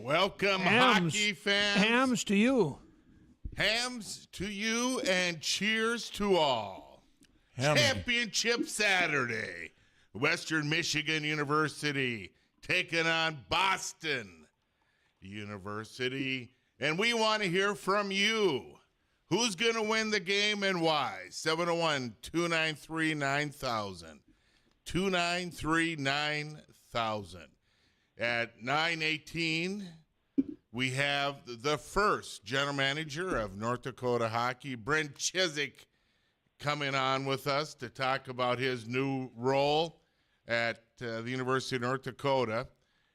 Welcome, Hams. hockey fans. Hams to you. Hams to you, and cheers to all. Championship Saturday. Western Michigan University taking on Boston University. And we want to hear from you. Who's going to win the game and why? 701-293-9000. 293-9000. At 9:18, we have the first general manager of North Dakota Hockey, Brent Chiswick, coming on with us to talk about his new role at the University of North Dakota.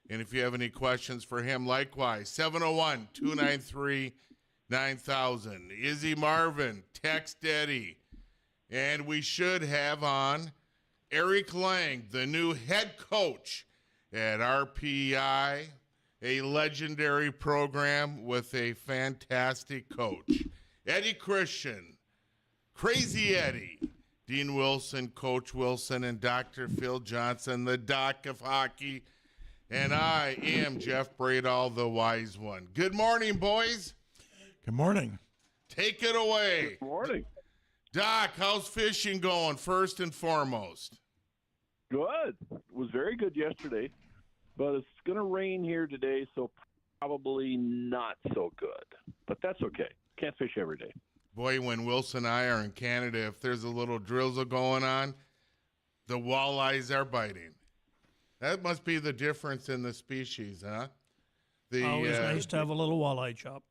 And if you have any questions for him, likewise, 701-293-9000. Izzy Marvin, text Eddie. And we should have on Eric Lang, the new head coach at RPI, a legendary program with a fantastic coach. Eddie Christian, Crazy Eddie, Dean Wilson, Coach Wilson, and Dr. Phil Johnson, the Doc of Hockey. And I am Jeff Bradall, the wise one. Good morning, boys. Good morning. Take it away. Good morning. Doc, how's fishing going, first and foremost? Good. It was very good yesterday, but it's going to rain here today, so probably not so good. But that's okay. Can't fish every day. Boy, when Wilson and I are in Canada, if there's a little drizzle going on, the walleyes are biting. That must be the difference in the species, huh? Always nice to have a little walleye chop.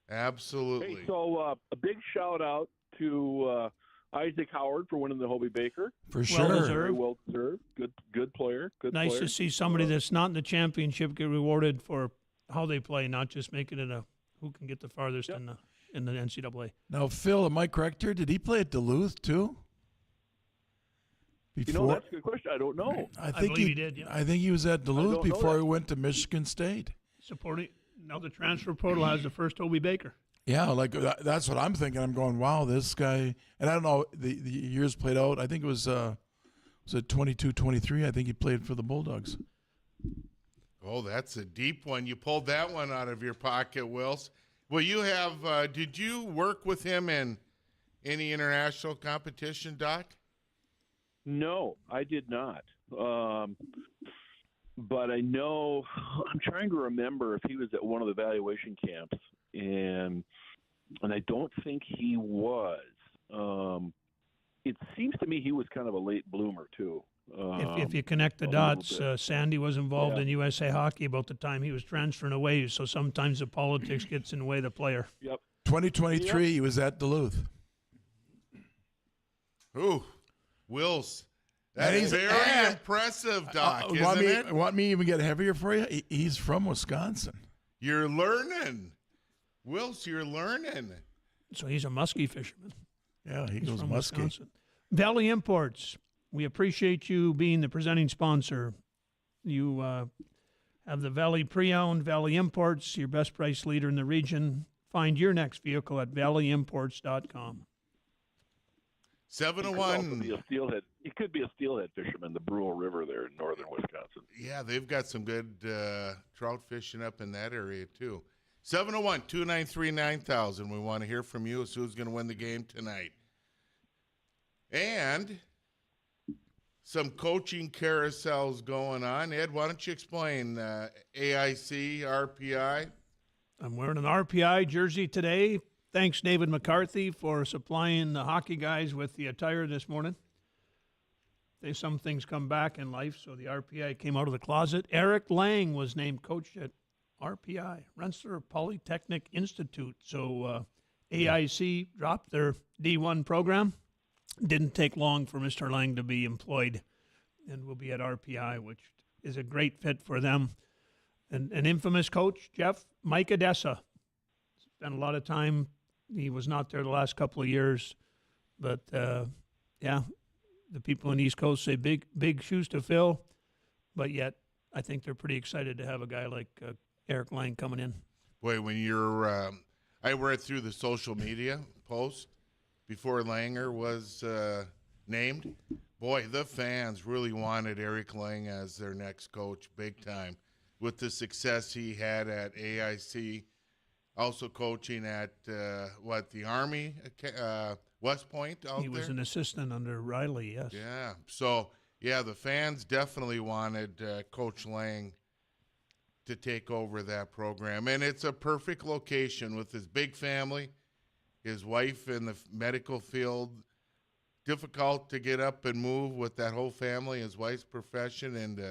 Absolutely. Hey, so a big shout-out to Isaac Howard for winning the Hobie Baker. For sure. Very well deserved. Good player. Nice to see somebody that's not in the championship get rewarded for how they play, not just making it who can get the farthest in the NCAA. Now, Phil, am I correct here? Did he play at Duluth too? Before? That's a good question. I don't know. I think believe he did, yeah. I think he was at Duluth don't know before that. he went to Michigan State. Supporting now the transfer portal has the first Hobie Baker. Yeah, like that's what I'm thinking. I'm going, wow, this guy. And I don't know, the years played out. I think it was it 22, 23. I think he played for the Bulldogs. Oh, that's a deep one. You pulled that one out of your pocket, Wills. Well, you have, did you work with him in any international competition, Doc? No, I did not. But I know, I'm trying to remember if he was at one of the evaluation camps, and I don't think he was. It seems to me he was kind of a late bloomer, too. If you connect the dots, Sandy was involved in USA Hockey about the time he was transferring away, so sometimes the politics gets in the way of the player. Yep. 2023, he was at Duluth. Ooh, Wills. That is very impressive, Doc, isn't it? Want me to even get heavier for you? He's from Wisconsin. You're learning. Wills, you're learning. So he's a muskie fisherman. Yeah, he's goes from musky. Wisconsin. Valley Imports. We appreciate you being the presenting sponsor. You have the Valley Pre-Owned, Valley Imports, your best price leader in the region. Find your next vehicle at valleyimports.com. 701. He could be a steelhead fisherman, the Brule River there in northern Wisconsin. Yeah, they've got some good trout fishing up in that area, too. 701-293-9000. We want to hear from you as who's going to win the game tonight. And some coaching carousels going on. Ed, why don't you explain AIC, RPI? I'm wearing an RPI jersey today. Thanks, David McCarthy, for supplying the hockey guys with the attire this morning. Some things come back in life, so the RPI came out of the closet. Eric Lang was named coach at RPI, Rensselaer Polytechnic Institute. So AIC dropped their D1 program. Didn't take long for Mr. Lang to be employed and will be at RPI, which is a great fit for them. And an infamous coach, Mike Odessa. Spent a lot of time. He was not there the last couple of years. But, yeah, the people on the East Coast say big shoes to fill. But yet I think they're pretty excited to have a guy like Eric Lang coming in. Boy, when you're I read through the social media post before Langer was named. Boy, the fans really wanted Eric Lang as their next coach big time. with the success he had at AIC, also coaching at the Army, West Point out He was there? an assistant under Riley, yes. Yeah. So, yeah, the fans definitely wanted Coach Lang to take over that program. And it's a perfect location with his big family, his wife in the medical field. Difficult to get up and move with that whole family, his wife's profession, and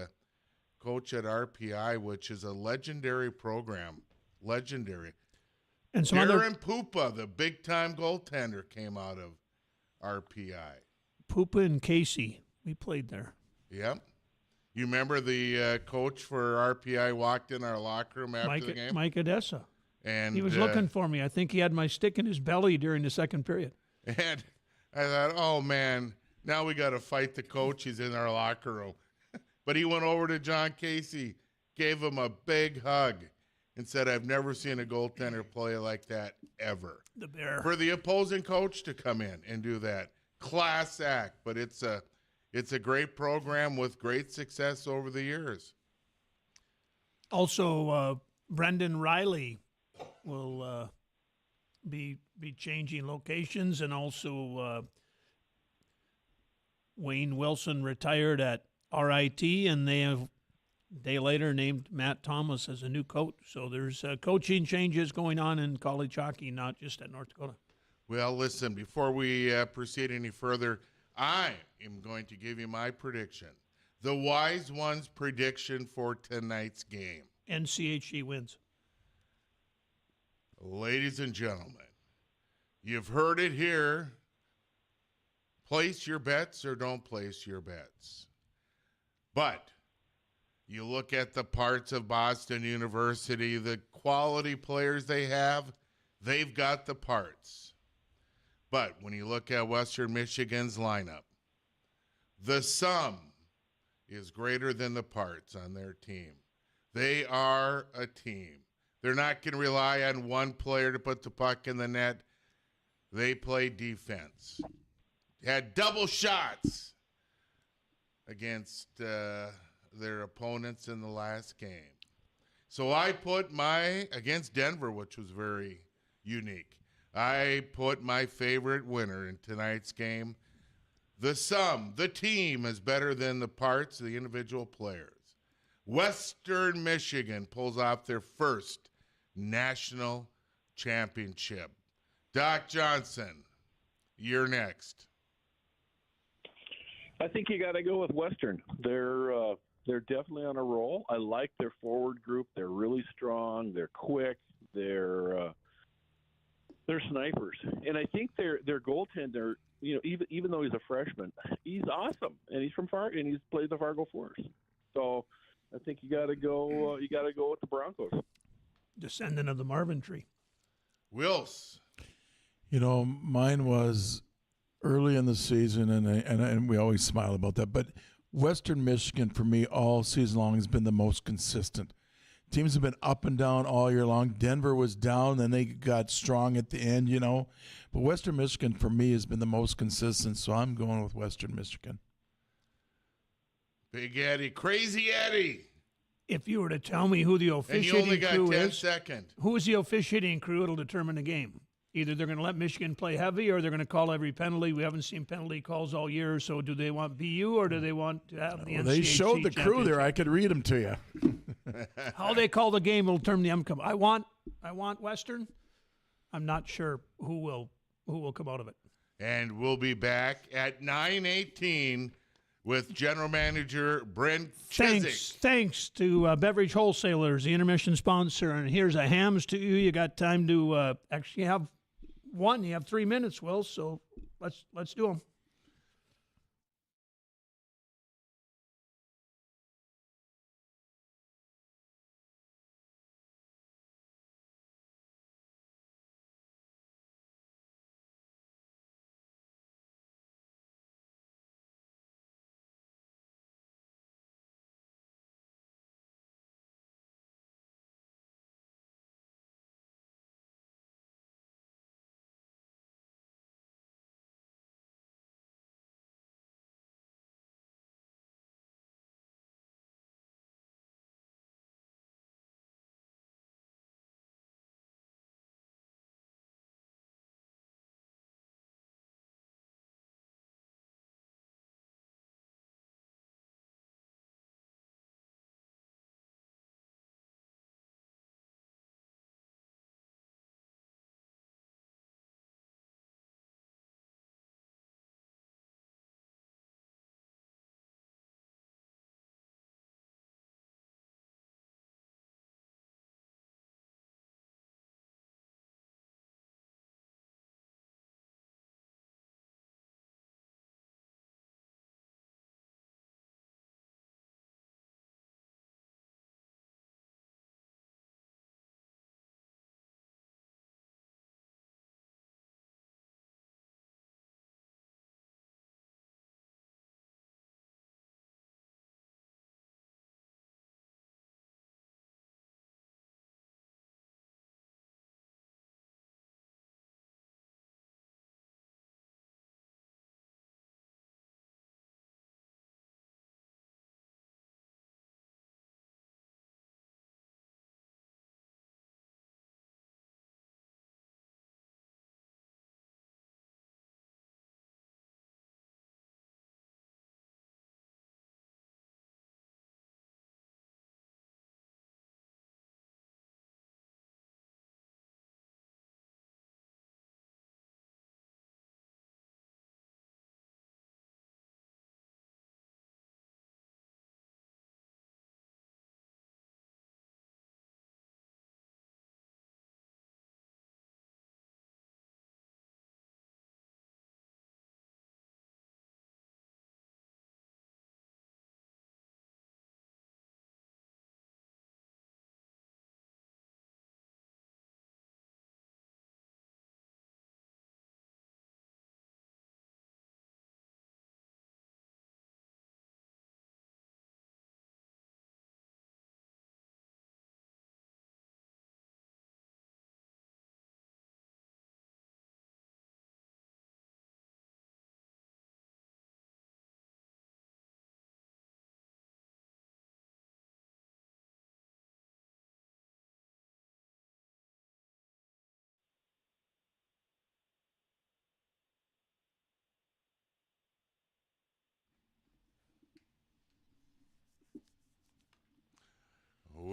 coach at RPI, which is a legendary program. Legendary. And some Darren Pupa, the big-time goaltender, came out of RPI. Pupa and Casey, we played there. Yep. You remember the coach for RPI walked in our locker room after the game? Mike Odessa. And He was looking for me. I think he had my stick in his belly during the second period. And I thought, oh, man, now we got to fight the coach. He's in our locker room. But he went over to John Casey, gave him a big hug, and said, I've never seen a goaltender play like that ever. The Bear. For the opposing coach to come in and do that. Class act. But it's a great program with great success over the years. Also, Brendan Riley will be changing locations, and also Wayne Wilson retired at RIT, and they have a day later named Matt Thomas as a new coach. So there's coaching changes going on in college hockey, not just at North Dakota. Well, listen, before we proceed any further, I am going to give you my prediction. The Wise Ones' prediction for tonight's game. NCHC wins. Ladies and gentlemen, you've heard it here. Place your bets or don't place your bets. But you look at the parts of Boston University, the quality players they have, they've got the parts. But when you look at Western Michigan's lineup, the sum is greater than the parts on their team. They are a team. They're not going to rely on one player to put the puck in the net. They play defense. Had double shots against their opponents in the last game. So I put against Denver, which was very unique, I put my favorite winner in tonight's game. The sum, the team is better than the parts of the individual players. Western Michigan pulls off their first national championship. Doc Johnson, you're next. I think you got to go with Western. They're definitely on a roll. I like their forward group. They're really strong. They're quick. They're snipers, and I think their goaltender, even though he's a freshman, he's awesome, and he's from Fargo, and he's played the Fargo Force. So I think you got to go. You got to go with the Broncos. Descendant of the Marvin tree. Wills. Mine was early in the season, and we always smile about that. But Western Michigan, for me, all season long has been the most consistent. Teams have been up and down all year long. Denver was down, then they got strong at the end, But Western Michigan, for me, has been the most consistent, so I'm going with Western Michigan. Big Eddie. Crazy Eddie. If you were to tell me who the And you officiating only got crew 10 is, seconds. who is the officiating crew, it'll determine the game. Either they're going to let Michigan play heavy or they're going to call every penalty. We haven't seen penalty calls all year, so do they want BU or do they want to have the NCHC They showed the crew there. I could read them to you. How they call the game will determine the outcome. I want Western. I'm not sure who will come out of it. And we'll be back at 9:18 with General Manager Brent Chiswick. Thanks to Beverage Wholesalers, the intermission sponsor. And here's a hams to you. You got time to actually have one. You have 3 minutes, Will. So let's do them.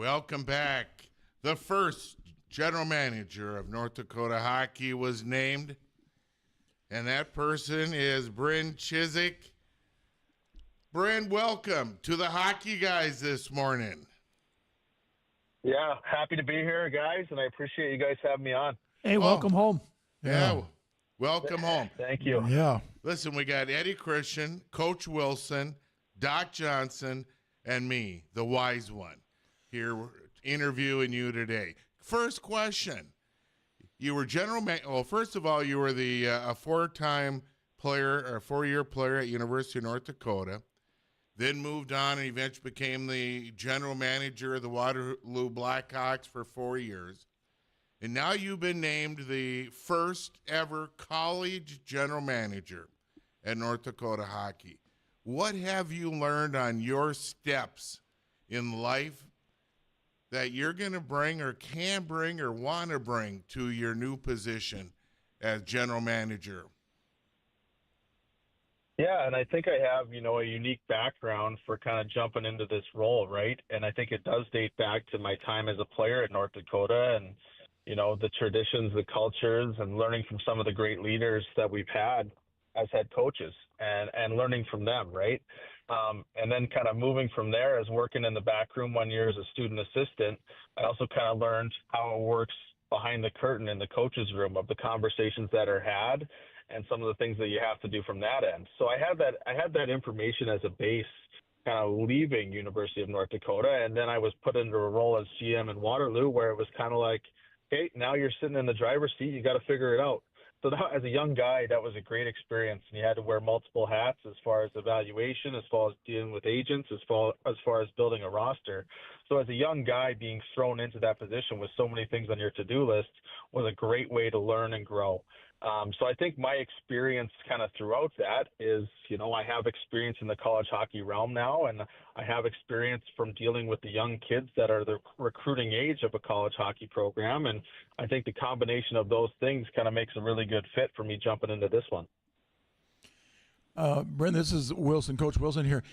welcome back. The first general manager of North Dakota hockey was named, and that person is Bryn Chiswick. Bryn, welcome to the Hockey Guys this morning. Yeah, happy to be here, guys, and I appreciate you guys having me on. Hey, welcome home. Yeah, welcome home. Thank you. Yeah. Listen, we got Eddie Christian, Coach Wilson, Doc Johnson, and me, the wise one, here interviewing you today. First question. You were first of all, you were a four-time player or four-year player at University of North Dakota, then moved on and eventually became the general manager of the Waterloo Blackhawks for 4 years. And now you've been named the first ever college general manager at North Dakota Hockey. What have you learned on your steps in life that you're going to bring or can bring or want to bring to your new position as general manager? Yeah, and I think I have, a unique background for kind of jumping into this role, right? And I think it does date back to my time as a player at North Dakota and, the traditions, the cultures, and learning from some of the great leaders that we've had as head coaches and learning from them, right? And then kind of moving from there as working in the back room 1 year as a student assistant, I also kind of learned how it works behind the curtain in the coach's room of the conversations that are had and some of the things that you have to do from that end. So I had that information as a base kind of leaving University of North Dakota. And then I was put into a role as GM in Waterloo where it was kind of like, hey, now you're sitting in the driver's seat. You got to figure it out. So that, as a young guy, that was a great experience. And you had to wear multiple hats as far as evaluation, as far as dealing with agents, as far as building a roster. So as a young guy, being thrown into that position with so many things on your to-do list was a great way to learn and grow. So I think my experience kind of throughout that is, I have experience in the college hockey realm now, and I have experience from dealing with the young kids that are the recruiting age of a college hockey program. And I think the combination of those things kind of makes a really good fit for me jumping into this one. Bryn, this is Wilson, Coach Wilson here.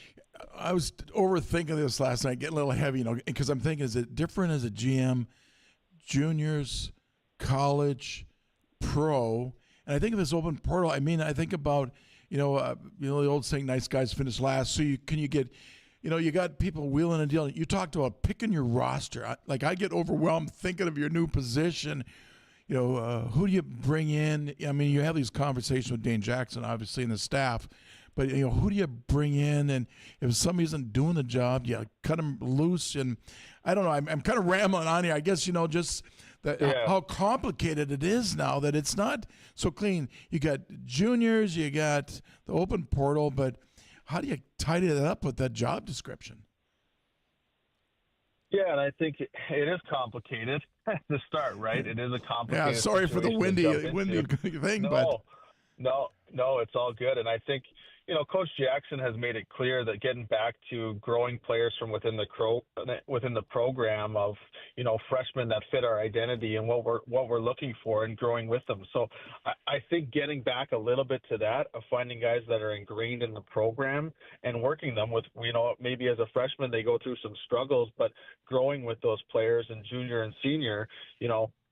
I was overthinking this last night, getting a little heavy, because I'm thinking, is it different as a GM, juniors, college, pro? And I think of this open portal. I mean, I think about, the old saying, nice guys finish last. So you get, you got people wheeling and dealing. You talked about picking your roster. I get overwhelmed thinking of your new position. Who do you bring in? I mean, you have these conversations with Dane Jackson, obviously, and the staff. But, who do you bring in? And if somebody isn't doing the job, you cut them loose. And I don't know. I'm kind of rambling on here. I guess, just how complicated it is now that it's not so clean. You got juniors, you got the open portal, but how do you tidy that up with that job description? Yeah, and I think it is complicated to start, right? It is a complicated. Yeah, sorry for the windy thing, but no, it's all good. And I think Coach Jackson has made it clear that getting back to growing players from within the program of freshmen that fit our identity and what we're looking for and growing with them. So I think getting back a little bit to that of finding guys that are ingrained in the program and working them with maybe as a freshman they go through some struggles, but growing with those players in junior and senior,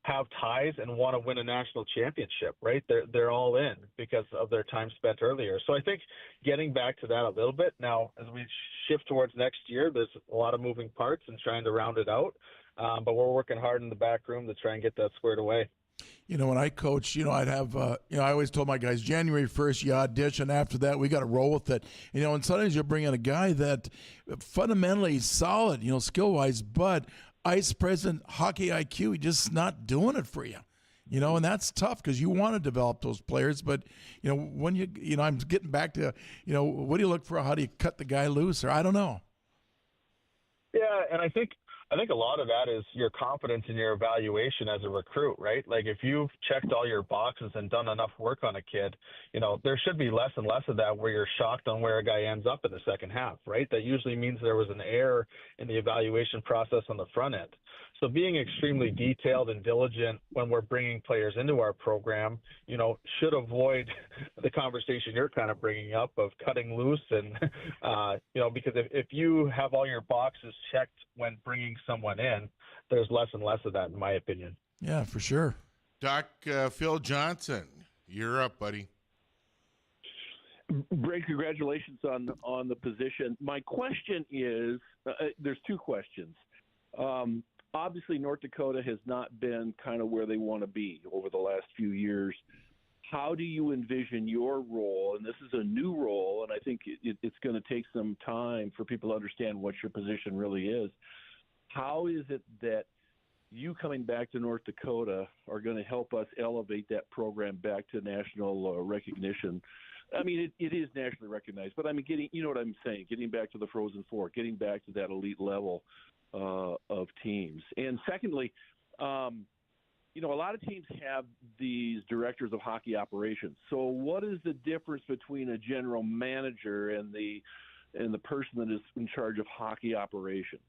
have ties and want to win a national championship, right? They're all in because of their time spent earlier. So I think getting back to that a little bit now as we shift towards next year, there's a lot of moving parts and trying to round it out. But we're working hard in the back room to try and get that squared away. When I coach, I'd have, I always told my guys, January 1st, you audition. After that, we got to roll with it. And sometimes you'll bring in a guy that fundamentally is solid, skill-wise, but ice present, hockey IQ, just not doing it for you. And that's tough because you want to develop those players. But, when I'm getting back to, what do you look for? How do you cut the guy loose? Or I don't know. Yeah, and I think a lot of that is your confidence in your evaluation as a recruit, right? Like if you've checked all your boxes and done enough work on a kid, there should be less and less of that where you're shocked on where a guy ends up in the second half, right? That usually means there was an error in the evaluation process on the front end. So being extremely detailed and diligent when we're bringing players into our program, should avoid the conversation you're kind of bringing up of cutting loose and, because if you have all your boxes checked when bringing bring someone in, there's less and less of that, in my opinion. Yeah, for sure. Doc Phil Johnson, you're up, buddy. Brent, congratulations on the position. My question is, there's two questions. Obviously, North Dakota has not been kind of where they want to be over the last few years. How do you envision your role? And this is a new role, and I think it's going to take some time for people to understand what your position really is. How is it that you coming back to North Dakota are going to help us elevate that program back to national recognition? I mean, it is nationally recognized, but I mean, you know what I'm saying, getting back to the Frozen Four, getting back to that elite level of teams. And secondly, you know, a lot of teams have these directors of hockey operations. So what is the difference between a general manager and the person that is in charge of hockey operations?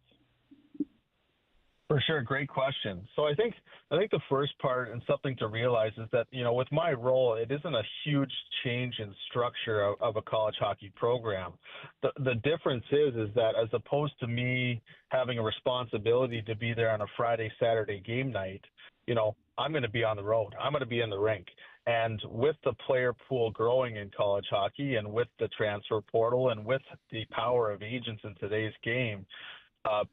For sure, great question. So I think the first part and something to realize is that, you know, with my role, it isn't a huge change in structure of a college hockey program. The difference is that as opposed to me having a responsibility to be there on a Friday, Saturday game night, you know, I'm going to be on the road. I'm going to be in the rink. And with the player pool growing in college hockey and with the transfer portal and with the power of agents in today's game,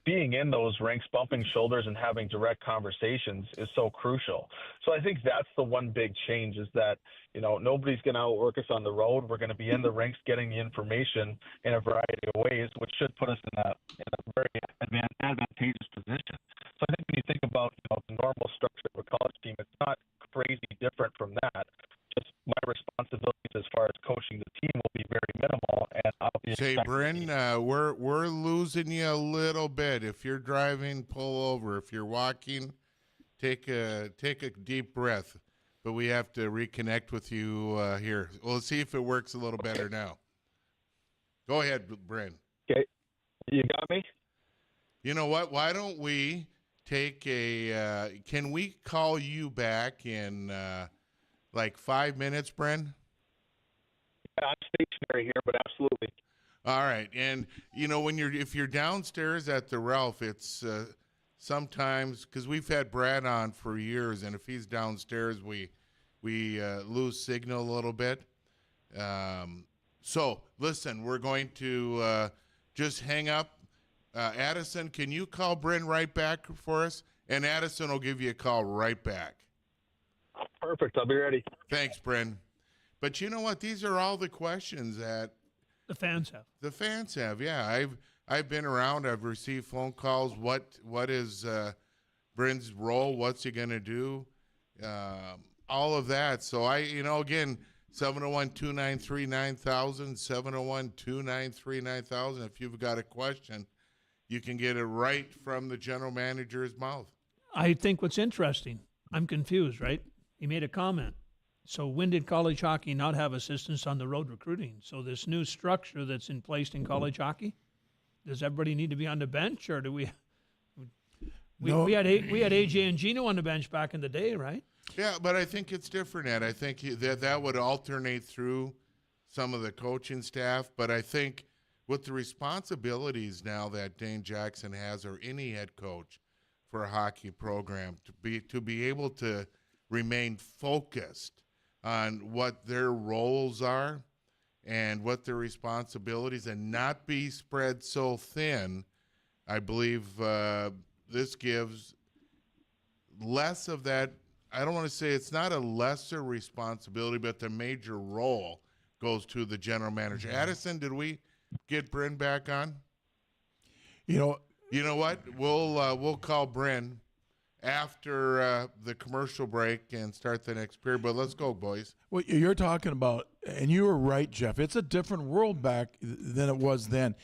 being in those rinks, bumping shoulders and having direct conversations is so crucial. So I think that's the one big change is that, you know, nobody's going to outwork us on the road. We're going to be in the rinks getting the information in a variety of ways, which should put us in a very advantageous position. So I think when you think about, you know, the normal structure of a college team, it's not crazy different from that. Just my responsibilities as far as coaching the team will be very minimal, and I'll be. Say, Bryn, we're losing you a little bit. If you're driving, pull over. If you're walking, take a deep breath. But we have to reconnect with you here. We'll see if it works a little better now. Go ahead, Bryn. Okay, you got me. You know what? Why don't we take a? Can we call you back in like 5 minutes, Bryn? Yeah, I'm stationary here, but absolutely. All right, and you know if you're downstairs at the Ralph, it's sometimes because we've had Brad on for years, and if he's downstairs, we lose signal a little bit. So listen, we're going to just hang up. Addison, can you call Bryn right back for us? And Addison will give you a call right back. Perfect. I'll be ready. Thanks, Bryn. But you know what? These are all the questions that The fans have. the fans have. Yeah, I've been around. I've received phone calls. What is Bryn's role? What's he going to do? All of that. So again, 701-293-9000, 701-293-9000. If you've got a question, you can get it right from the general manager's mouth. I think what's interesting, I'm confused, right? He made a comment. So when did college hockey not have assistants on the road recruiting? So this new structure that's in place in college hockey, does everybody need to be on the bench, or do we? No. We had AJ and Gino on the bench back in the day, right? Yeah, but I think it's different, Ed. I think that would alternate through some of the coaching staff. But I think with the responsibilities now that Dane Jackson has, or any head coach for a hockey program, to be able to remain focused on what their roles are and what their responsibilities, and not be spread so thin, I believe this gives less of that. I don't want to say it's not a lesser responsibility, but the major role goes to the general manager. Addison, did we get Bryn back on? You know what? We'll call Bryn after the commercial break and start the next period. But let's go, boys. what you're talking about, and you were right, Jeff. It's a different world back than it was then.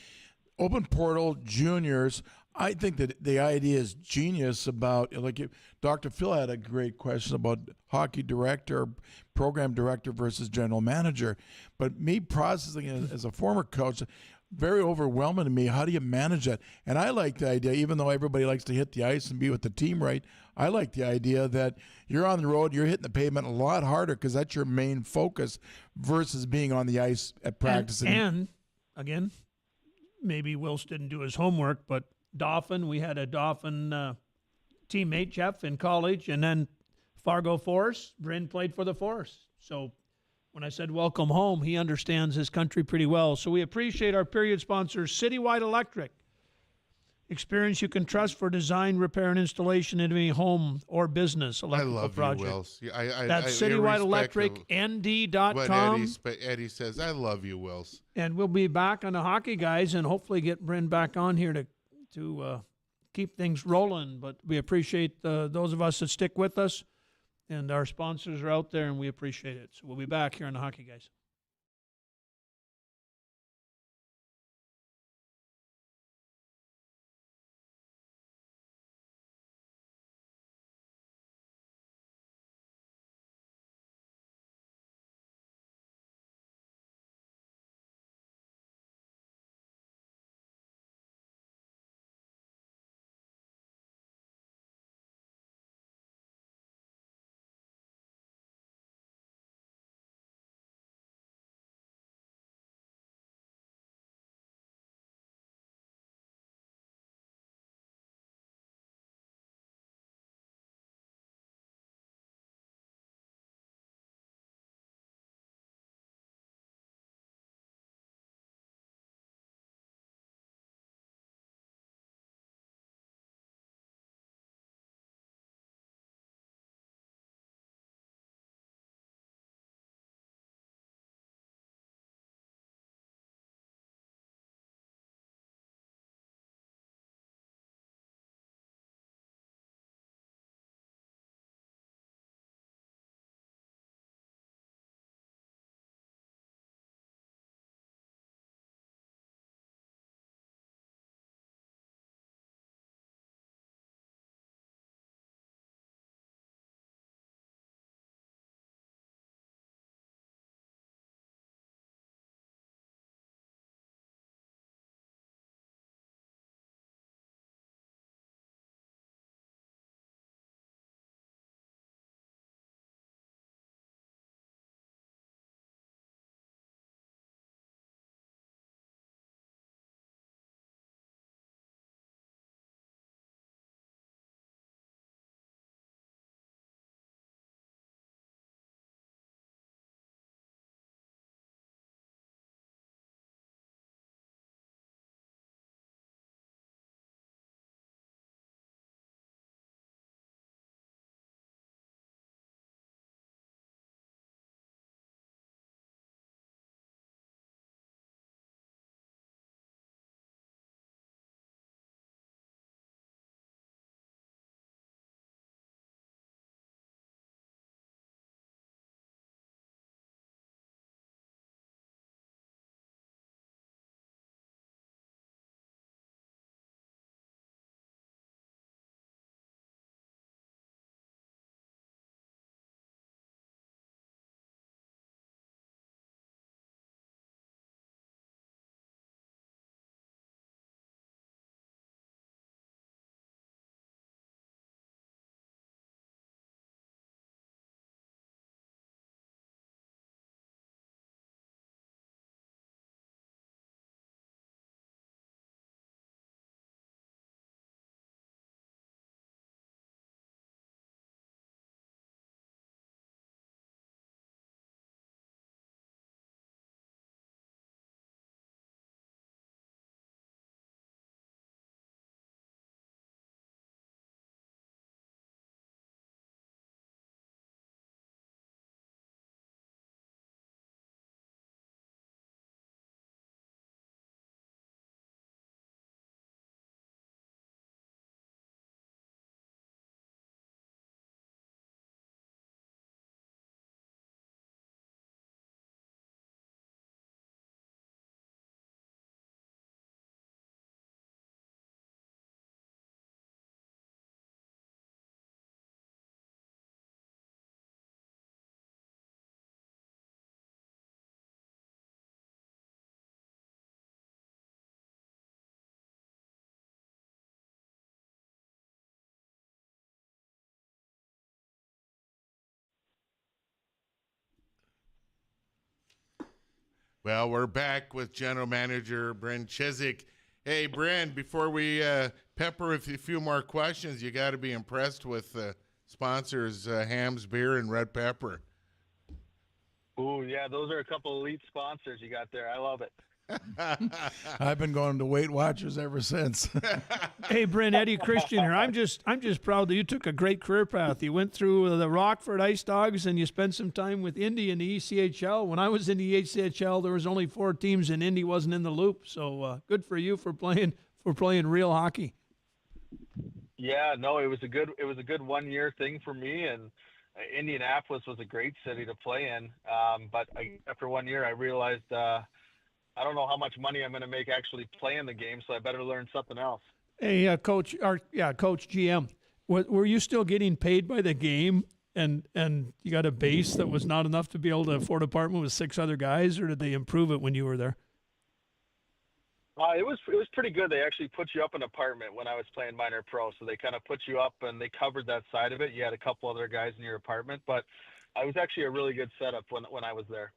Open portal, juniors. I think that the idea is genius about, like, Dr. Phil had a great question about hockey director, program director versus general manager. But me processing it as a former coach, very overwhelming to me. How do you manage that? And I like the idea, even though everybody likes to hit the ice and be with the team, right? I like the idea that you're on the road, you're hitting the pavement a lot harder because that's your main focus versus being on the ice at practice. And again, maybe Wills didn't do his homework, but Dauphin, we had a Dauphin teammate, Jeff, in college, and then Fargo Force. Bryn played for the Force. So when I said welcome home, he understands his country pretty well. So we appreciate our period sponsors, Citywide Electric. Experience you can trust for design, repair, and installation in any home or business I electrical love project. you, Wills. That's Citywide Electric, What ND.com. Eddie says, I love you, Wills. And we'll be back on the hockey guys and hopefully get Bryn back on here to keep things rolling. But we appreciate those of us that stick with us, and our sponsors are out there, and we appreciate it. So we'll be back here on the hockey guys. Well, we're back with General Manager Bryn Chiswick. Hey, Bryn, before we pepper with a few more questions, you got to be impressed with sponsors Ham's Beer and Red Pepper. Ooh, yeah, those are a couple elite sponsors you got there. I love it. I've been going to Weight Watchers ever since. Hey, Bryn, Eddie Christian here. I'm just proud that you took a great career path. You went through the Rockford Ice Dogs, and you spent some time with Indy in the ECHL. When I was in the ECHL, there was only 4 teams, and Indy wasn't in the loop. So good for you for playing real hockey. Yeah, no, it was a good 1-year thing for me, and Indianapolis was a great city to play in. But after 1 year, I realized I don't know how much money I'm going to make actually playing the game, so I better learn something else. Hey, Coach GM, were you still getting paid by the game, and you got a base that was not enough to be able to afford an apartment with 6 other guys, or did they improve it when you were there? It was pretty good. They actually put you up in an apartment when I was playing minor pro, so they kind of put you up and they covered that side of it. You had a couple other guys in your apartment, but I was actually a really good setup when I was there.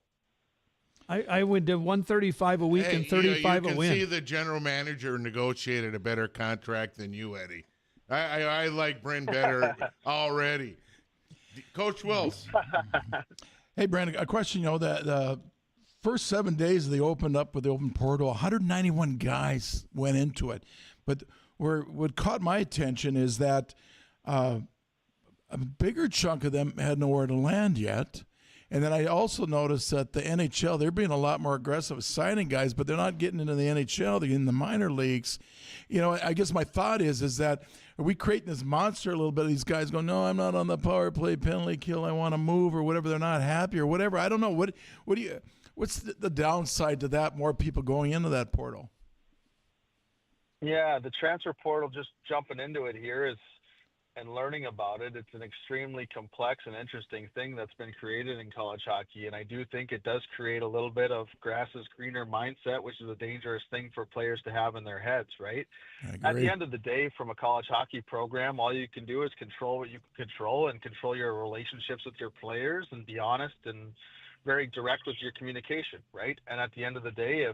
I would do $135 a week and $35 a win. You can see the general manager negotiated a better contract than you, Eddie. I like Bryn better already. Coach Wills. Hey, Brandon, a question. You know, the first 7 days they opened up with the open portal, 191 guys went into it. But what caught my attention is that a bigger chunk of them had nowhere to land yet. And then I also noticed that the NHL, they're being a lot more aggressive signing guys, but they're not getting into the NHL. They're in the minor leagues. You know, I guess my thought is that are we creating this monster a little bit? These guys go, no, I'm not on the power play, penalty kill, I want to move or whatever. They're not happy or whatever. I don't know. What's the downside to that? More people going into that portal. Yeah, the transfer portal, just jumping into it here and learning about it, it's an extremely complex and interesting thing that's been created in college hockey. And I do think it does create a little bit of grass is greener mindset, which is a dangerous thing for players to have in their heads, right? At the end of the day, from a college hockey program, all you can do is control what you can control and control your relationships with your players and be honest and very direct with your communication, right? And at the end of the day,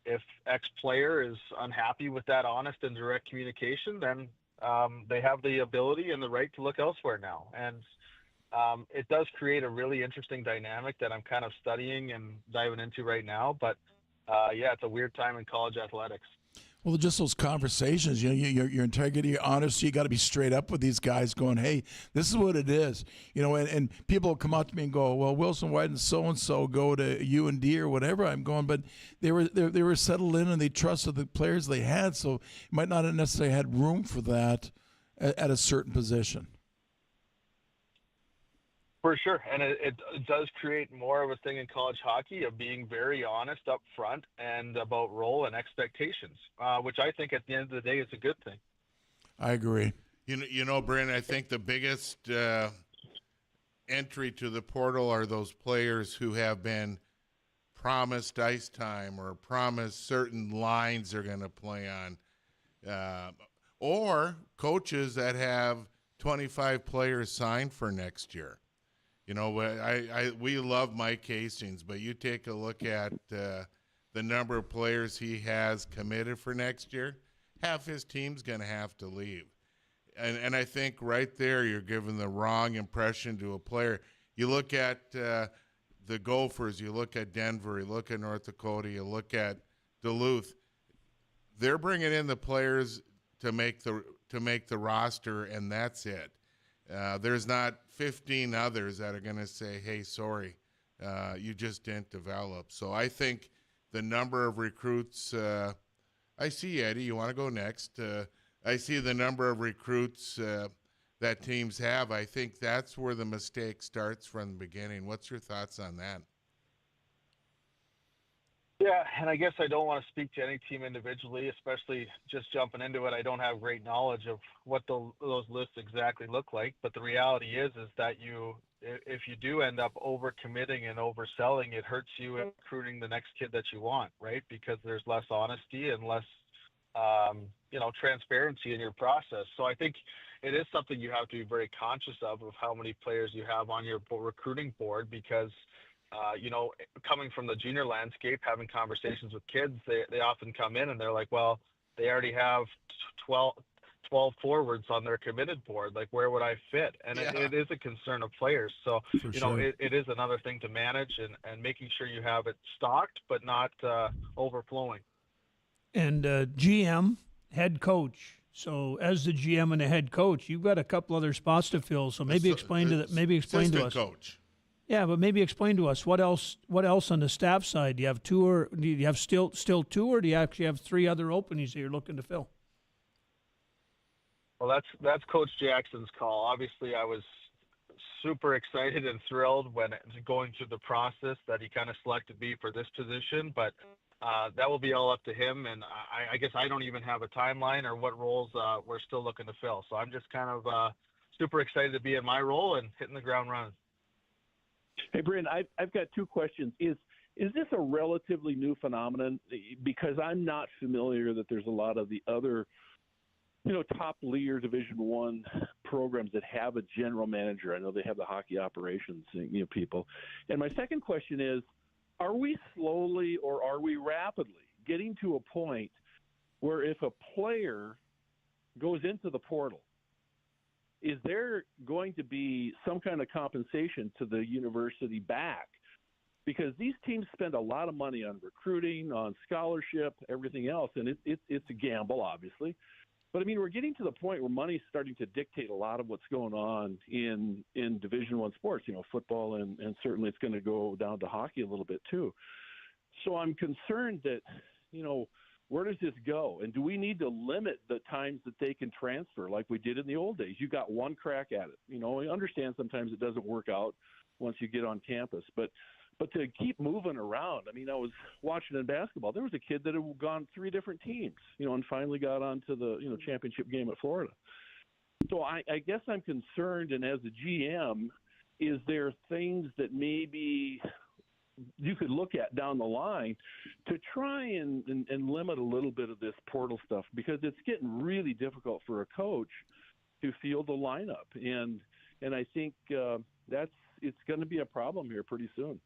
if X player is unhappy with that honest and direct communication, then they have the ability and the right to look elsewhere now. And it does create a really interesting dynamic that I'm kind of studying and diving into right now. But yeah, it's a weird time in college athletics. Well, just those conversations, you know, your integrity, your honesty, you got to be straight up with these guys going, hey, this is what it is. You know, and people come up to me and go, well, Wilson, why didn't so-and-so go to UND or whatever? I'm going, but they were settled in and they trusted the players they had, so it might not have necessarily had room for that at a certain position. For sure, and it does create more of a thing in college hockey of being very honest up front and about role and expectations, which I think at the end of the day is a good thing. I agree. You know, Bryn, I think the biggest entry to the portal are those players who have been promised ice time or promised certain lines they're going to play on, or coaches that have 25 players signed for next year. You know, we love Mike Hastings, but you take a look at the number of players he has committed for next year, half his team's going to have to leave. And I think right there you're giving the wrong impression to a player. You look at the Gophers, you look at Denver, you look at North Dakota, you look at Duluth. They're bringing in the players to make the roster, and that's it. There's not 15 others that are going to say, hey, sorry, you just didn't develop. So I think the number of recruits, I see, Eddie, you want to go next? I see the number of recruits that teams have. I think that's where the mistake starts from the beginning. What's your thoughts on that? Yeah, and I guess I don't want to speak to any team individually, especially just jumping into it. I don't have great knowledge of what those lists exactly look like. But the reality is that if you do end up overcommitting and overselling, it hurts you in recruiting the next kid that you want, right? Because there's less honesty and less, transparency in your process. So I think it is something you have to be very conscious of how many players you have on your recruiting board, because coming from the junior landscape, having conversations with kids, they often come in and they're like, well, they already have 12 forwards on their committed board. Like, where would I fit? And it is a concern of players. So, it is another thing to manage and making sure you have it stocked, but not overflowing. And GM, head coach. So as the GM and the head coach, you've got a couple other spots to fill. So maybe explain to us. Coach. Yeah, but maybe explain to us what else on the staff side. Do you have two, or do you have still two, or do you actually have three other openings that you're looking to fill? Well, that's Coach Jackson's call. Obviously, I was super excited and thrilled when going through the process that he kind of selected me for this position, but that will be all up to him. And I guess I don't even have a timeline or what roles we're still looking to fill. So I'm just kind of super excited to be in my role and hitting the ground running. Hey, Bryn, I've got two questions. Is this a relatively new phenomenon? Because I'm not familiar that there's a lot of the other top leader Division I programs that have a general manager. I know they have the hockey operations, people. And my second question is, are we slowly or are we rapidly getting to a point where if a player goes into the portal, is there going to be some kind of compensation to the university back? Because these teams spend a lot of money on recruiting, on scholarship, everything else, and it's a gamble, obviously. But, we're getting to the point where money's starting to dictate a lot of what's going on in Division I sports, football, and certainly it's going to go down to hockey a little bit too. So I'm concerned that, where does this go? And do we need to limit the times that they can transfer like we did in the old days? You got one crack at it. I understand sometimes it doesn't work out once you get on campus, but to keep moving around, I was watching in basketball. There was a kid that had gone 3 different teams, and finally got onto the, championship game at Florida. So I guess I'm concerned, and as a GM, is there things that maybe you could look at down the line to try and limit a little bit of this portal stuff, because it's getting really difficult for a coach to field the lineup. And I think it's going to be a problem here pretty soon.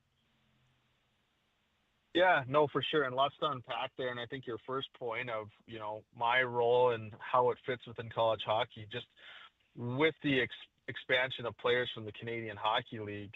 Yeah, no, for sure. And lots to unpack there. And I think your first point of, my role and how it fits within college hockey, just with the expansion of players from the Canadian Hockey League,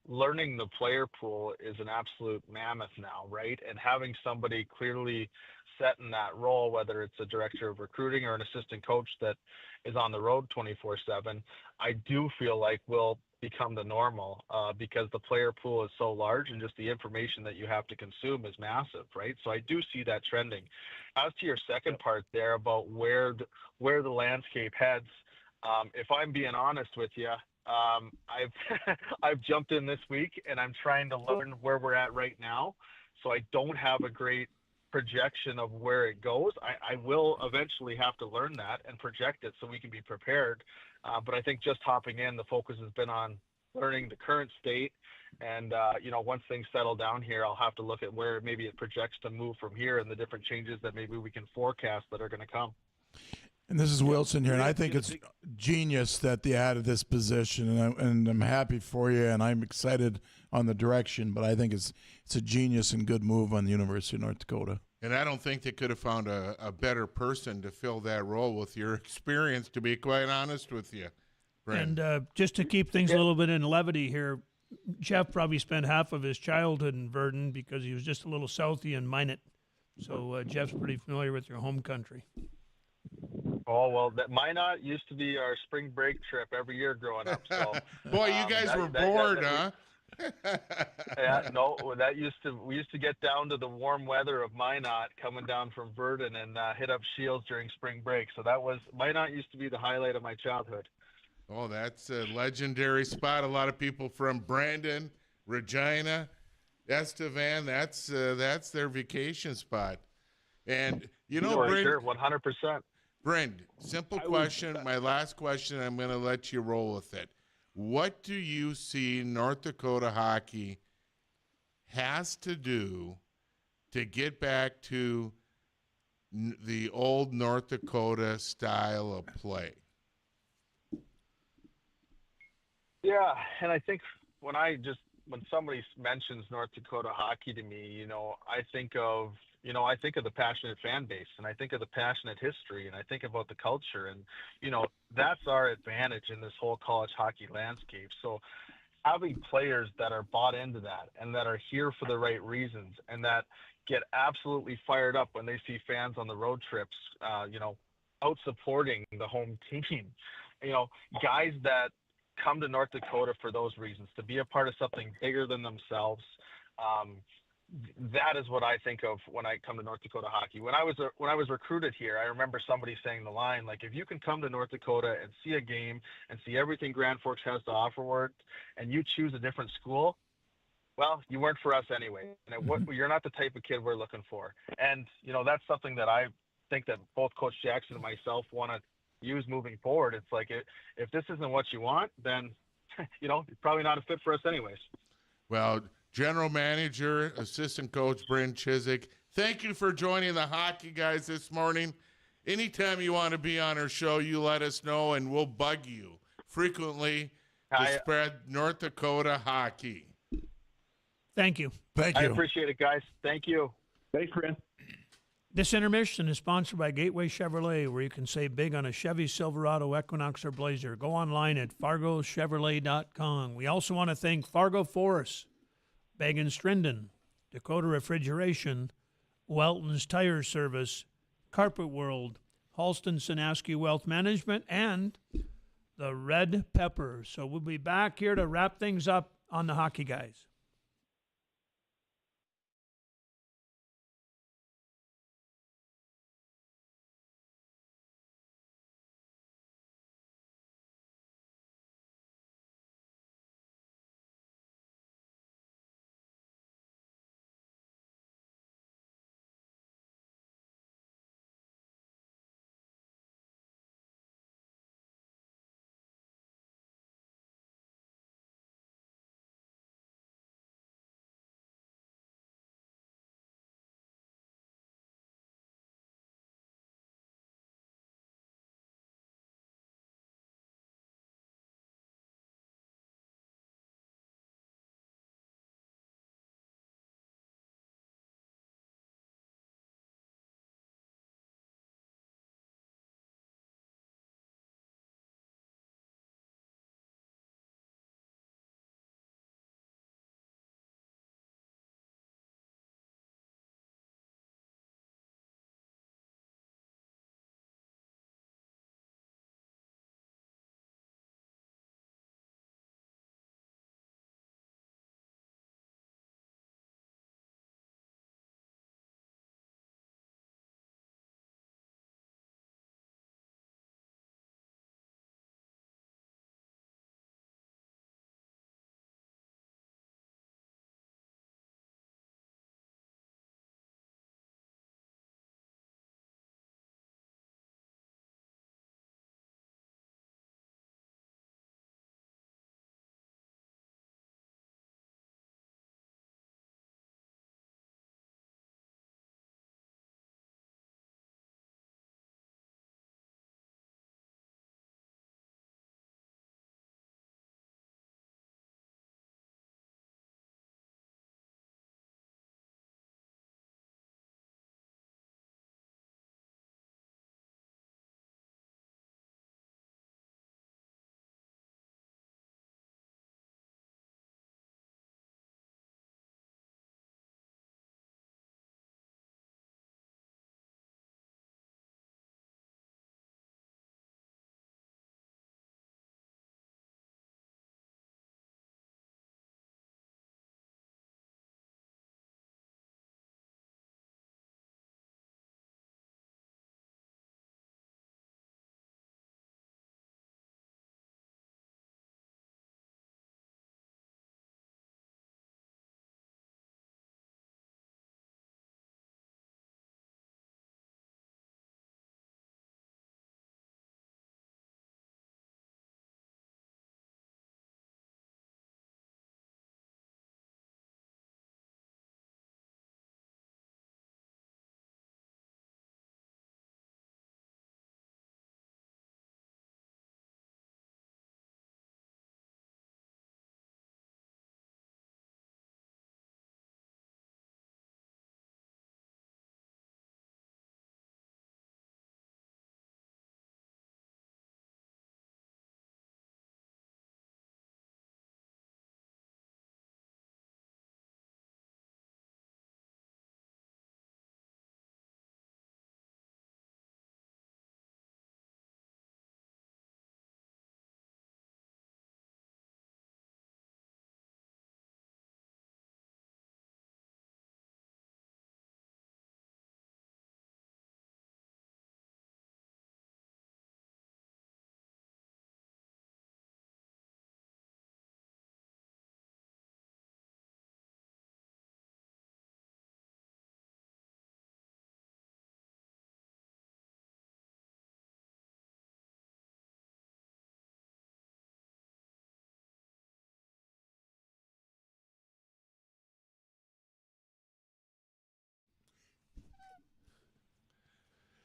learning the player pool is an absolute mammoth now, right? And having somebody clearly set in that role, whether it's a director of recruiting or an assistant coach that is on the road 24/7, I do feel like will become the normal because the player pool is so large and just the information that you have to consume is massive, right? So I do see that trending. As to your second part there about where the landscape heads, if I'm being honest with you, I've jumped in this week and I'm trying to learn where we're at right now. So I don't have a great projection of where it goes. I will eventually have to learn that and project it so we can be prepared. But I think just hopping in, the focus has been on learning the current state. And, once things settle down here, I'll have to look at where maybe it projects to move from here and the different changes that maybe we can forecast that are going to come. And this is Wilson here, and I think it's genius that they added this position, and I'm happy for you, and I'm excited on the direction, but I think it's a genius and good move on the University of North Dakota. And I don't think they could have found a better person to fill that role with your experience, to be quite honest with you, Brent. And just to keep things a little bit in levity here, Jeff probably spent half of his childhood in Verdun because he was just a little southy in Minot. So Jeff's pretty familiar with your home country. Oh, well, Minot used to be our spring break trip every year growing up. So, boy, you guys were bored, huh? Yeah, no, we used to get down to the warm weather of Minot coming down from Verdun and hit up Shields during spring break. So Minot used to be the highlight of my childhood. Oh, that's a legendary spot. A lot of people from Brandon, Regina, Estevan, that's their vacation spot. And Brent, sure, 100%. Brent, simple question. My last question, I'm going to let you roll with it. What do you see North Dakota hockey has to do to get back to the old North Dakota style of play? Yeah, and I think when I just when somebody mentions North Dakota hockey to me, I think of the passionate fan base, and I think of the passionate history, and I think about the culture, and that's our advantage in this whole college hockey landscape. So having players that are bought into that and that are here for the right reasons and that get absolutely fired up when they see fans on the road trips, out supporting the home team, guys that come to North Dakota for those reasons, to be a part of something bigger than themselves. That is what I think of when I come to North Dakota hockey. When I was recruited here, I remember somebody saying the line, like, if you can come to North Dakota and see a game and see everything Grand Forks has to offer, and you choose a different school, well, you weren't for us anyway. And you're not the type of kid we're looking for. And that's something that I think that both Coach Jackson and myself want to use moving forward. It's like, if this isn't what you want, then it's probably not a fit for us anyways. Well, General Manager, Assistant Coach Bryn Chiswick, thank you for joining the Hockey Guys this morning. Anytime you want to be on our show, you let us know, and we'll bug you frequently to spread North Dakota hockey. Thank you. Thank you. I appreciate it, guys. Thank you. Thanks, Bryn. This intermission is sponsored by Gateway Chevrolet, where you can save big on a Chevy Silverado, Equinox, or Blazer. Go online at fargochevrolet.com. We also want to thank Fargo Forest, Bag & Strinden, Dakota Refrigeration, Welton's Tire Service, Carpet World, Halston Sinaski Wealth Management, and the Red Pepper. So we'll be back here to wrap things up on the Hockey Guys.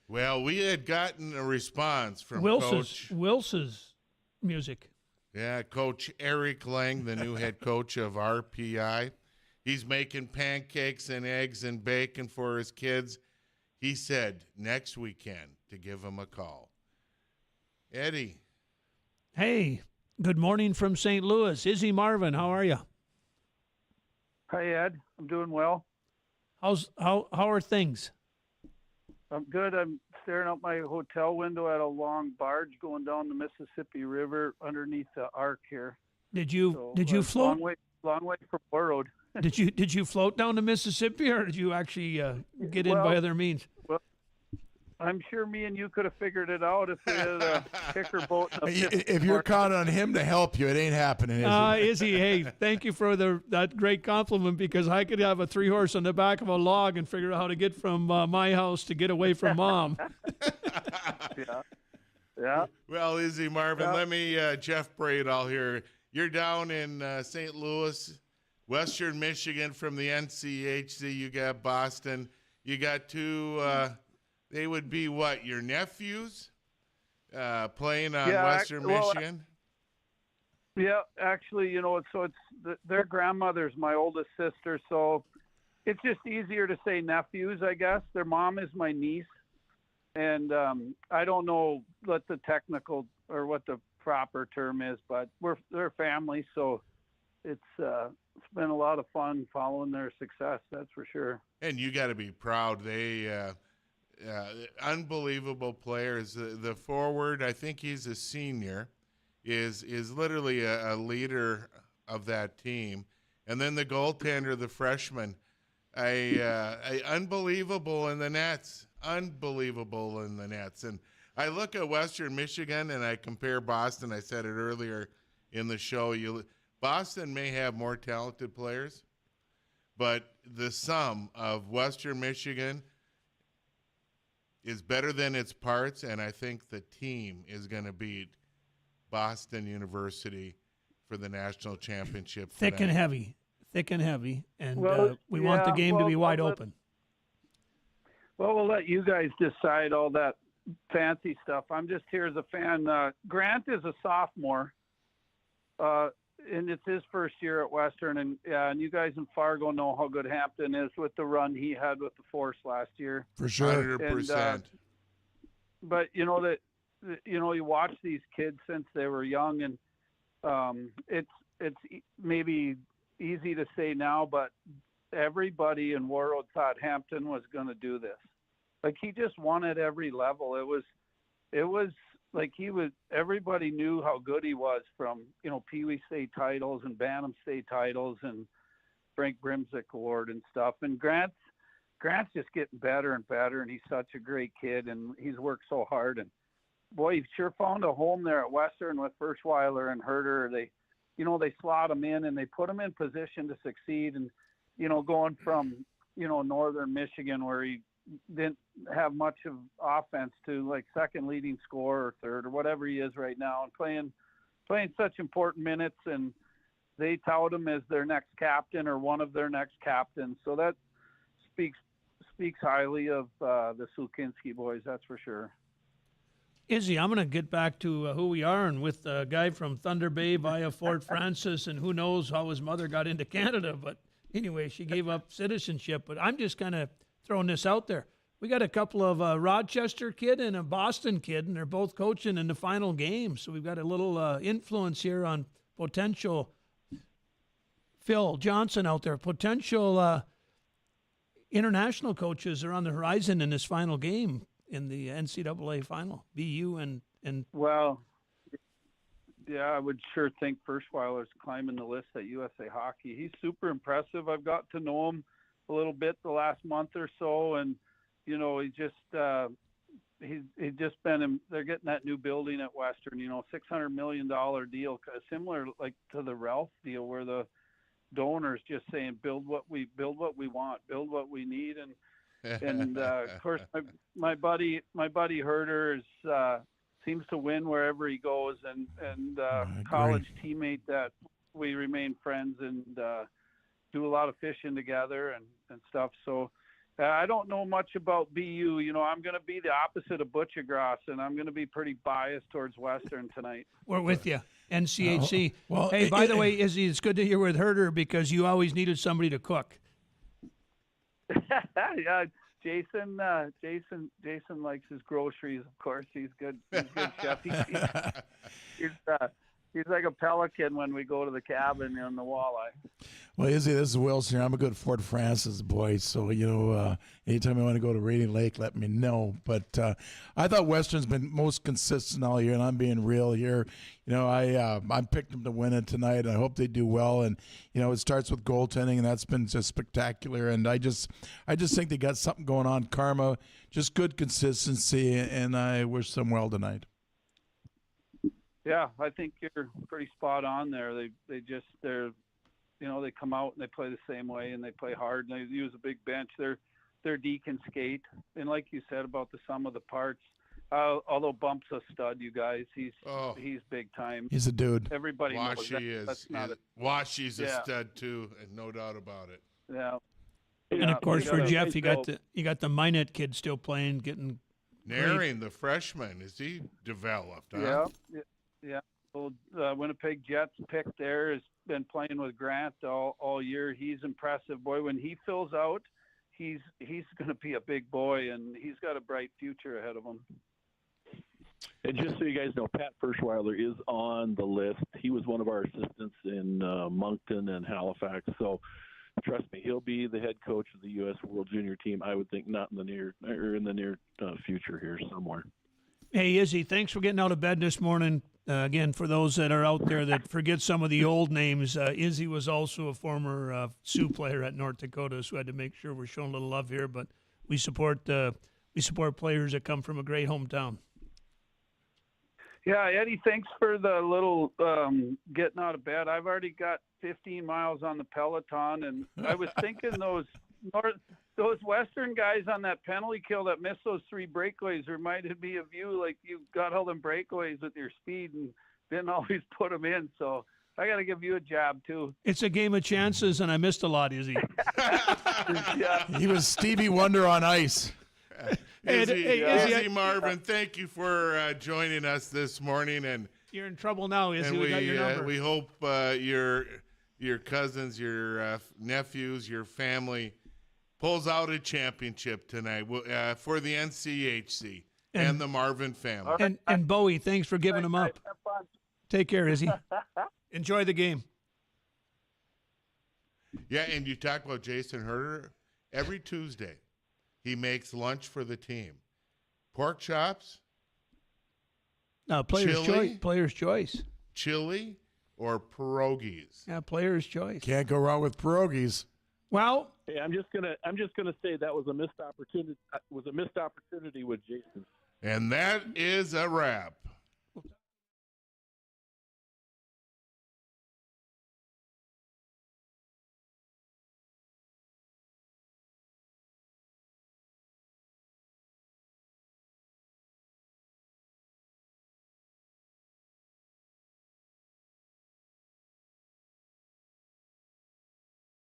Well, we had gotten a response from Coach. Wils's music. Yeah, Coach Eric Lang, the new head coach of RPI. He's making pancakes and eggs and bacon for his kids. He said next weekend to give him a call. Eddie. Hey, good morning from St. Louis. Izzy Marvin, how are you? Hi, Ed. I'm doing well. How are things? I'm good. I'm staring out my hotel window at a long barge going down the Mississippi River underneath the arc here. Did you float? Long way from War Road. Did you float down the Mississippi, or did you actually get in by other means? Well, I'm sure me and you could have figured it out if we had a kicker boat. If you're counting on him to help you, it ain't happening, is it? Izzy, hey, thank you for that great compliment, because I could have a 3-horse on the back of a log and figure out how to get from my house to get away from Mom. Yeah. Well, Izzy Marvin, let me, Jeff Bradall here. You're down in St. Louis, Western Michigan from the NCHC. You got Boston. You got two, they would be what, your nephews playing on Western Michigan? Yeah, actually, their grandmother's my oldest sister, so it's just easier to say nephews, I guess. Their mom is my niece, and I don't know what the technical or what the proper term is, but they're family, so it's been a lot of fun following their success, that's for sure. And you got to be proud. They unbelievable players. The forward, I think he's a senior, is literally a leader of that team. And then the goaltender, the freshman, unbelievable in the nets. Unbelievable in the nets. And I look at Western Michigan and I compare Boston. I said it earlier in the show. Boston may have more talented players, but the sum of Western Michigan is better than its parts, and I think the team is going to beat Boston University for the national championship. Thick and heavy, and we want the game to be wide open. Well, we'll let you guys decide all that fancy stuff. I'm just here as a fan. Grant is a sophomore, and it's his first year at Western, and you guys in Fargo know how good Hampton is with the run he had with the Force last year. For sure. 100%. But you watch these kids since they were young, and it's maybe easy to say now, but everybody in Warroad thought Hampton was going to do this. Like, he just won at every level. It was like everybody knew how good he was, from Pee Wee state titles and Bantam state titles and Frank Brimsick Award and stuff. And Grant's just getting better and better, and he's such a great kid, and he's worked so hard. And boy, he sure found a home there at Western with Firschweiler and Herder. They slot him in and they put him in position to succeed. And going from Northern Michigan, where he didn't have much of offense, to like second leading scorer or third or whatever he is right now, and playing such important minutes, and they tout him as their next captain or one of their next captains. So that speaks highly of the Sulkinski boys, that's for sure. Izzy, I'm going to get back to who we are, and with a guy from Thunder Bay via Fort Francis, and who knows how his mother got into Canada, but anyway, she gave up citizenship. But I'm just kind of throwing this out there. We got a couple of Rochester kid and a Boston kid, and they're both coaching in the final game. So we've got a little influence here on potential Phil Johnson out there. Potential international coaches are on the horizon in this final game in the NCAA final. BU and well, yeah, I would sure think Firschweiler's climbing the list at USA Hockey. He's super impressive. I've got to know him a little bit the last month or so, and he's just been. They're getting that new building at Western. $600 million deal, similar like to the Ralph deal, where the donors just saying build what we want, build what we need, and of course my buddy Herder seems to win wherever he goes, and college teammate that we remain friends and do a lot of fishing together and stuff. So I don't know much about BU. You know, I'm going to be the opposite of Butchergrass, and I'm going to be pretty biased towards Western tonight. We're with you. NCHC. Well, hey, by the way, Izzy, it's good to hear with Herder because you always needed somebody to cook. Yeah, Jason likes his groceries. Of course, he's good. He's good chef. He's like a pelican when we go to the cabin in the walleye. Well, Izzy, this is Wilson here. I'm a good Fort Francis boy, so, anytime I want to go to Rainy Lake, let me know. But I thought Western's been most consistent all year, and I'm being real here. I picked them to win it tonight, and I hope they do well. And, it starts with goaltending, and that's been just spectacular. And I just think they got something going on. Karma, just good consistency, and I wish them well tonight. Yeah, I think you're pretty spot on there. They come out and they play the same way and they play hard and they use a big bench. Their D can skate, and like you said about the sum of the parts. Although Bump's a stud, you guys, he's big time. He's a dude. Everybody knows Washy's a stud too, and no doubt about it. Yeah. And of course, for Jeff, you got the Minot kid still playing, getting. Naring, the freshman, is he developed? Huh? Yeah. Well, Winnipeg Jets pick there has been playing with Grant all year. He's impressive, boy. When he fills out, he's going to be a big boy, and he's got a bright future ahead of him. And just so you guys know, Pat Ferschweiler is on the list. He was one of our assistants in Moncton and Halifax. So trust me, he'll be the head coach of the U.S. World Junior team. I would think not in the near future here somewhere. Hey, Izzy, thanks for getting out of bed this morning. Again, for those that are out there that forget some of the old names, Izzy was also a former Sioux player at North Dakota, so I had to make sure we're showing a little love here. But we support players that come from a great hometown. Yeah, Eddie, thanks for the little getting out of bed. I've already got 15 miles on the Peloton, and I was thinking those Western guys on that penalty kill that missed those 3 breakaways reminded me of you. Like, you got all them breakaways with your speed and didn't always put them in. So I got to give you a jab too. It's a game of chances, and I missed a lot, Izzy. Yeah. He was Stevie Wonder on ice. Izzy Marvin, thank you for joining us this morning. And you're in trouble now, Izzy. We got your number. We hope your cousins, your nephews, your family pulls out a championship tonight for the NCHC and the Marvin family. And Bowie, thanks for giving them up. Have fun. Take care, Izzy. Enjoy the game. Yeah, and you talk about Jason Herder. Every Tuesday, he makes lunch for the team. Pork chops. Player's chili, choice. Player's choice. Chili or pierogies. Yeah, player's choice. Can't go wrong with pierogies. Well, hey, I'm just gonna say that was a missed opportunity. Was a missed opportunity with Jason. And that is a wrap.